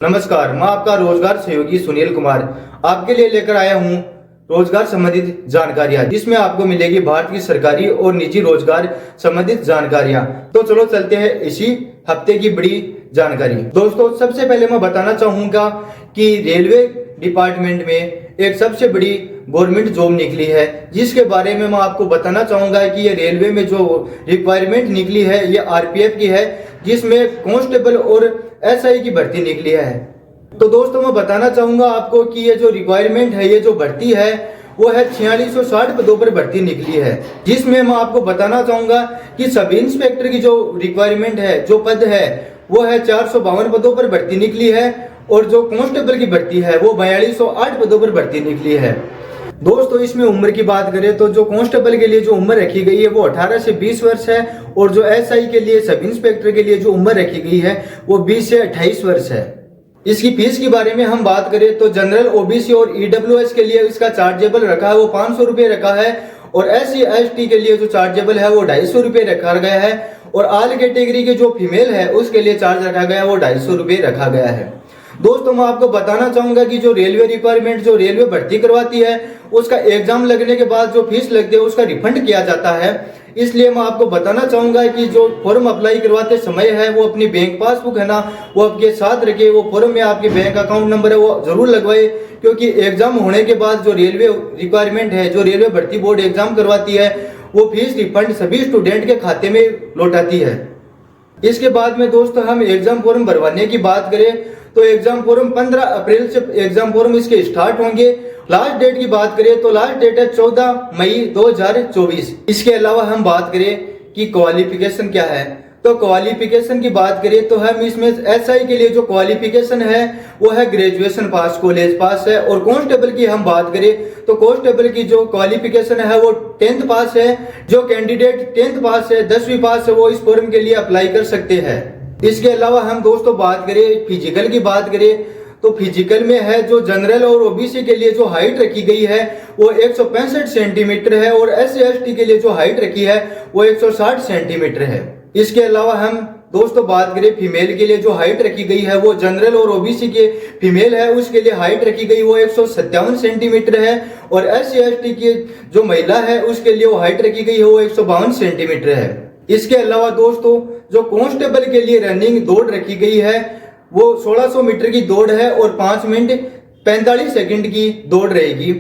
नमस्कार, मैं आपका रोजगार सहयोगी सुनील कुमार आपके लिए लेकर आया हूं रोजगार संबंधित जानकारियां, जिसमें आपको मिलेगी भारत की सरकारी और निजी रोजगार संबंधित जानकारियां। तो चलो चलते हैं इसी हफ्ते की बड़ी जानकारी। दोस्तों, सबसे पहले मैं बताना चाहूंगा कि रेलवे डिपार्टमेंट में एक सबसे बड़ी गवर्नमेंट जॉब निकली है, जिसके बारे में मैं आपको बताना चाहूंगा कि ये रेलवे में जो रिक्वायरमेंट निकली है ये आरपीएफ की है, जिसमें कांस्टेबल और एसआई की भर्ती निकली है। तो दोस्तों, मैं बताना चाहूंगा आपको कि ये जो रिक्वायरमेंट है, ये जो भर्ती है वो है 4660 पदों पर भर्ती निकली है, जिसमें मैं आपको बताना चाहूंगा कि सब इंस्पेक्टर की जो रिक्वायरमेंट है, जो पद है वो है 452 पदों पर भर्ती निकली है, और जो कांस्टेबल की भर्ती है वो 4208 पदों पर भर्ती निकली है। दोस्तों, इसमें उम्र की बात करें तो जो कांस्टेबल के लिए जो उम्र रखी गई है वो 18 से 20 वर्ष है, और जो एसआई के लिए, सब इंस्पेक्टर के लिए जो उम्र रखी गई है वो 20 से 28 वर्ष है। इसकी फीस के बारे में हम बात करें तो जनरल, ओबीसी और ईडब्ल्यूएस के लिए इसका चार्जेबल रखा है वो 500 रुपये रखा है, और एससी एसटी के लिए जो चार्जेबल है वो 250 रुपये रखा गया है, और ऑल कैटेगरी के जो फीमेल है उसके लिए चार्ज रखा गया है वो 250 रुपये रखा गया है। दोस्तों, मैं आपको बताना चाहूंगा कि जो रेलवे रिक्वायरमेंट जो रेलवे भर्ती करवाती है उसका एग्जाम लगने के बाद जो फीस लगती है उसका रिफंड किया जाता है। इसलिए मैं आपको बताना चाहूंगा कि जो फॉर्म अप्लाई करवाते समय है वो अपनी बैंक पासबुक है ना वो आपके साथ रखे, वो फॉर्म में आपके बैंक अकाउंट नंबर है वो जरूर लगवाए, क्योंकि एग्जाम होने के बाद जो रेलवे रिक्वायरमेंट है, जो रेलवे भर्ती बोर्ड एग्जाम करवाती है, वो फीस रिफंड सभी स्टूडेंट के खाते में लौटाती है। इसके बाद में दोस्तों हम एग्जाम फॉर्म भरवाने की बात करें तो एग्जाम फॉर्म 15 अप्रैल से एग्जाम फॉर्म इसके स्टार्ट होंगे। लास्ट डेट की बात करें तो लास्ट डेट है 14 मई 2024। इसके अलावा हम बात करें कि क्वालिफिकेशन क्या है, तो क्वालिफिकेशन की बात करें तो हम इसमें एसआई के लिए जो क्वालिफिकेशन है वो है ग्रेजुएशन पास, कॉलेज पास है, और कांस्टेबल की हम बात करें तो कांस्टेबल की जो क्वालिफिकेशन है वो 10th पास है। जो कैंडिडेट 10th पास है, 10वीं पास है, वो इस फॉर्म के लिए अप्लाई कर सकते हैं। इसके अलावा हम दोस्तों बात करें फिजिकल की बात करें तो फिजिकल में है जो जनरल और ओबीसी के लिए जो हाइट रखी गई है वो 165 सेंटीमीटर है, और एससी एसटी के लिए जो हाइट रखी है वो 160 सेंटीमीटर है। इसके अलावा हम दोस्तों बात करें फीमेल के लिए जो हाइट रखी गई है वो जनरल और ओबीसी के फीमेल है उसके लिए हाइट रखी गई वो 157 सेंटीमीटर है, और एससी एसटी की जो महिला है उसके लिए वो हाइट रखी गई है वो 152 सेंटीमीटर है। इसके अलावा दोस्तों जो कांस्टेबल के लिए रनिंग दौड़ रखी गई है वो 1600 मीटर की दौड़ है, और 5 मिनट 45 सेकंड की दौड़ रहेगी,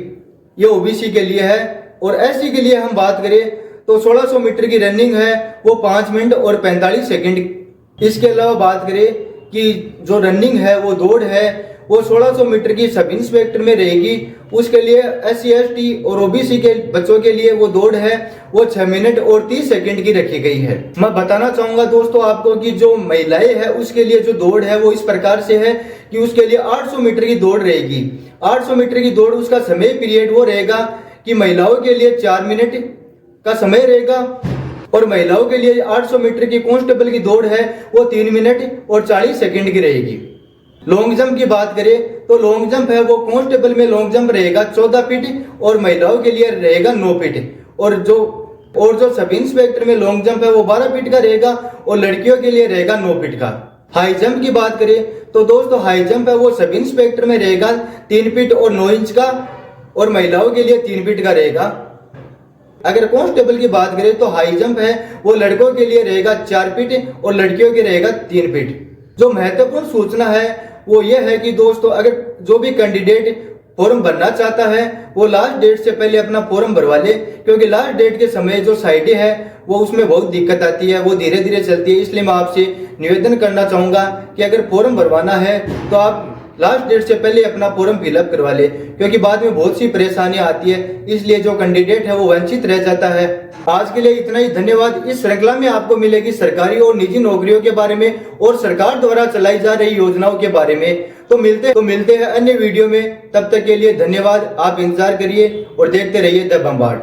ये ओबीसी के लिए है। और एससी के लिए हम बात करें तो 1600 मीटर की रनिंग है वो 5 मिनट और 45 सेकंड। इसके अलावा बात करें कि जो रनिंग है वो दौड़ है वो 1600 मीटर की सब इंस्पेक्टर में रहेगी, उसके लिए एससी एसटी और ओबीसी के बच्चों के लिए वो दौड़ है वो 6 मिनट और 30 सेकंड की रखी गई है। मैं बताना चाहूंगा दोस्तों आपको कि जो महिलाएं है उसके लिए जो दौड़ है वो इस प्रकार से है कि उसके लिए 800 मीटर की दौड़ रहेगी। 800 मीटर की दौड़ उसका समय पीरियड वो रहेगा कि महिलाओं के लिए 4 मिनट का समय रहेगा, और महिलाओं के लिए 800 मीटर की कांस्टेबल की दौड़ है वो 3 मिनट और 40 सेकंड की रहेगी। लॉन्ग जंप की बात करें तो लॉन्ग जंप है वो कांस्टेबल में लॉन्ग जंप रहेगा 14 फीट, और महिलाओं के लिए रहेगा 9 फीट, और जो सब इंस्पेक्टर में लॉन्ग जंप है वो 12 फीट का रहेगा, और लड़कियों के लिए रहेगा 9 फीट का। हाई जंप की बात करें तो दोस्तों हाई जंप है वो सब इंस्पेक्टर में रहेगा 3 फीट और 9 इंच का, और महिलाओं के लिए 3 फीट का रहेगा। अगर कांस्टेबल की बात करें तो हाई जंप है वो लड़कों के लिए रहेगा 4 फीट और लड़कियों के रहेगा 3 फीट। जो महत्वपूर्ण सूचना है वो ये है कि दोस्तों अगर जो भी कैंडिडेट फॉर्म भरना चाहता है वो लास्ट डेट से पहले अपना फॉर्म भरवा ले, क्योंकि लास्ट डेट के समय जो साइटें है वो उसमें बहुत दिक्कत आती है, वो धीरे धीरे चलती है। इसलिए मैं आपसे निवेदन करना चाहूंगा कि अगर फॉर्म भरवाना है तो आप लास्ट डेट से पहले अपना फॉर्म फिलअप करवा ले, क्योंकि बाद में बहुत सी परेशानियां आती है, इसलिए जो कैंडिडेट है वो वंचित रह जाता है। आज के लिए इतना ही, धन्यवाद। इस श्रृंखला में आपको मिलेगी सरकारी और निजी नौकरियों के बारे में और सरकार द्वारा चलाई जा रही योजनाओं के बारे में। तो मिलते हैं अन्य वीडियो में, तब तक के लिए धन्यवाद। आप इंतजार करिए और देखते रहिए द बम्बार्ड।